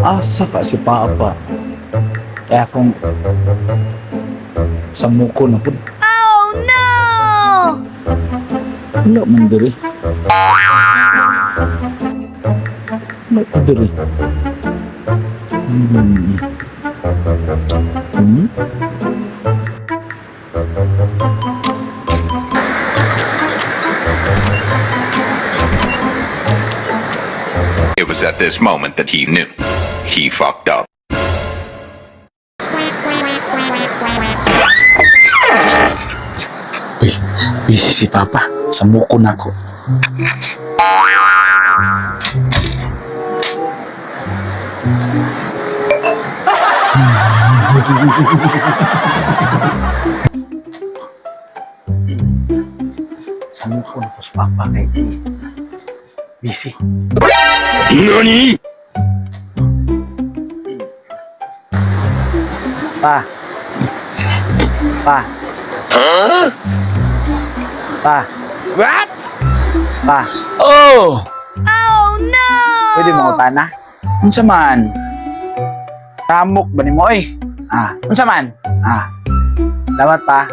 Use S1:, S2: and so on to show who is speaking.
S1: Asa ka si Papa? Kaya kung sa muko na po.
S2: Oh no!
S1: Wala man diri. Wala pa diri. Hmm. Hmm?
S3: It was at this moment that he knew. He fucked up.
S1: Uy, busy si Papa. Sa muko na ako. Sa muko na ako si Papa kay busy.
S3: NANI?!
S1: Pa. Pa. Pa.
S3: What?!
S1: Pa. Oh!
S2: Oh no!
S1: Pwede mo utana? Unsa man? Ramok ba ni mo eh? Unsa man? Lawat pa.